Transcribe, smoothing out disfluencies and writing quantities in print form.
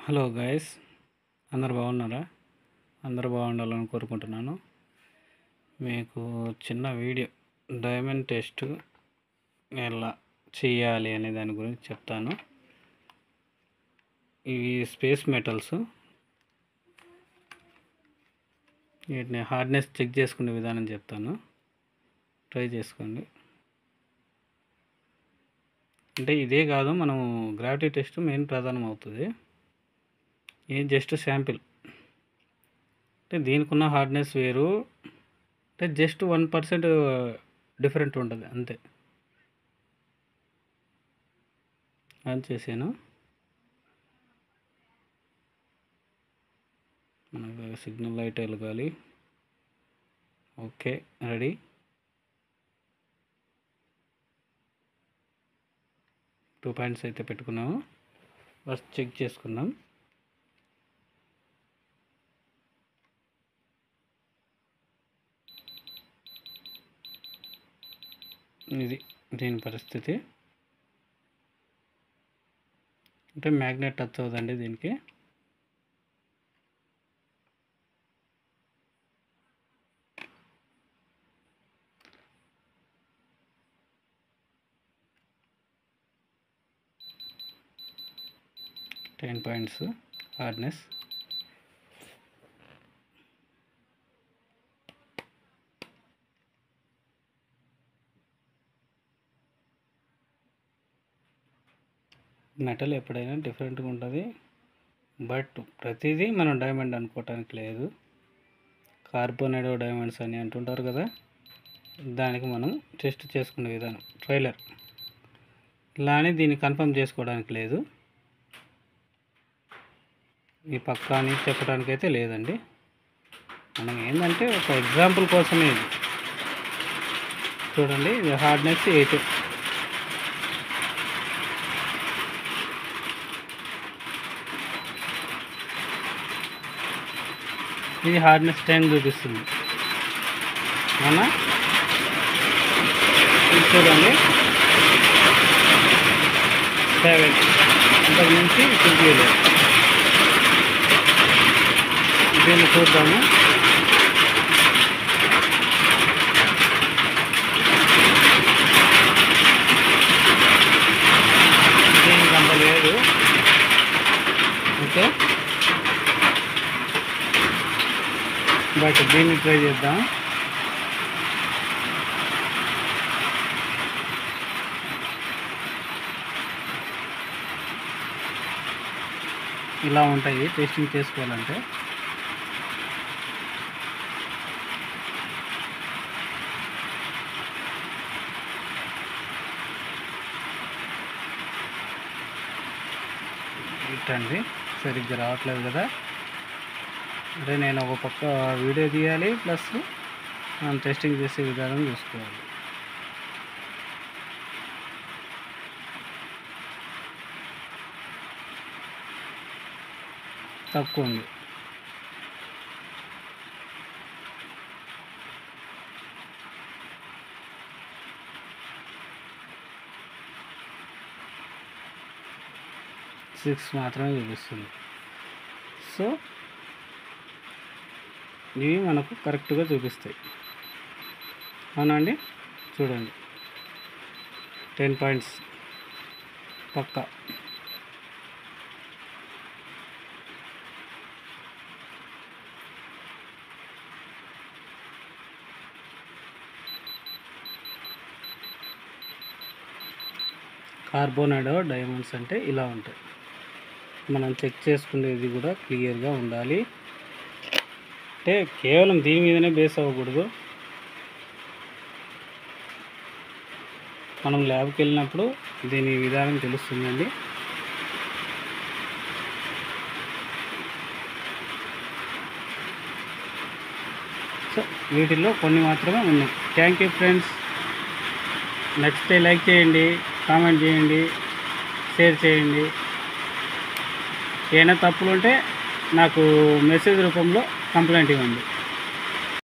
Hello guys, అందరు బాగున్నారా? అందరు బాగుండాలని కోరుకుంటున్నాను. మీకు చిన్న వీడియో డైమండ్ టెస్ట్ ఎలా చేయాలి అనే దాని గురించి చెప్తాను. ఇవి స్పేస్ మెటల్స్. వీటిని హార్డ్నెస్ చెక్ చేసుకునే విధానం చెప్తాను, ట్రై చేసుకోండి. అంటే ఇదే కాదు, మనం గ్రావిటీ టెస్ట్ మెయిన్ ప్రధానం అవుతుంది. ఇది జస్ట్ శాంపిల్. అంటే దీనికి ఉన్న హార్డ్నెస్ వేరు, అంటే జస్ట్ 1% డిఫరెంట్ ఉంటుంది అంతే. ఆన్ చేసాను. మనకు సిగ్నల్ లైట్ వెలగాలి. Okay, ready. టూ పాయింట్స్ అయితే పెట్టుకున్నాము. ఫస్ట్ చెక్ చేసుకుందాం. ఇది దీని పరిస్థితి. అంటే మ్యాగ్నెట్ టచ్ అవుతుందండి దీనికి. Ten points hardness. మెటల్ ఎప్పుడైనా డిఫరెంట్గా ఉంటుంది, బట్ ప్రతిదీ మనం డైమండ్ అనుకోవటానికి లేదు. కార్బోనేడో డైమండ్స్ అని అంటుంటారు కదా, దానికి మనం టెస్ట్ చేసుకునే విధానం ట్రైలర్. ఇలా అని దీన్ని కన్ఫర్మ్ చేసుకోవడానికి లేదు, ఈ పక్కా అని చెప్పడానికి అయితే లేదండి. మనం ఏంటంటే ఒక ఎగ్జాంపుల్ కోసమే. ఇది చూడండి, ఇది హార్డ్నెస్ 8. ఇది హార్డ్నెస్ 10 చూపిస్తుంది. అవునా? ఇది చూడండి 7. అంతకు మించి చూపించలేదు. దీన్ని చూద్దాము. దీనికి అంత లేదు. ఓకే, బట్ దీన్ని ట్రై చేద్దాం. ఇలా ఉంటాయి టెస్టింగ్ చేసుకోవాలంటే. ఇట్టండి, సరిగ్గా రావట్లేదు కదా. అంటే నేను ఒక పక్క వీడియో తీయాలి, ప్లస్ మనం టెస్టింగ్ చేసే విధానం చూసుకోవాలి. తక్కువ ఉంది. సిక్స్ మాత్రమే చూపిస్తుంది. సో ఇవి మనకు కరెక్ట్గా చూపిస్తాయి. అవునా అండి? చూడండి, 10 పాయింట్స్ పక్కా. కార్బోనేడో డైమండ్స్ అంటే ఇలా ఉంటాయి. మనం చెక్ చేసుకునేది కూడా క్లియర్గా ఉండాలి. అంటే కేవలం దీని మీదనే బేస్ అవ్వకూడదు. మనం ల్యాబ్కి వెళ్ళినప్పుడు దీని విధానం తెలుస్తుందండి. సో వీటిల్లో కొన్ని మాత్రమే ఉన్నాయి. Thank you friends. నచ్చితే లైక్ చేయండి, కామెంట్ చేయండి, షేర్ చేయండి. ఏమైనా తప్పులు ఉంటే నాకు మెసేజ్ రూపంలో కంప్లైంట్ ఇవ్వండి.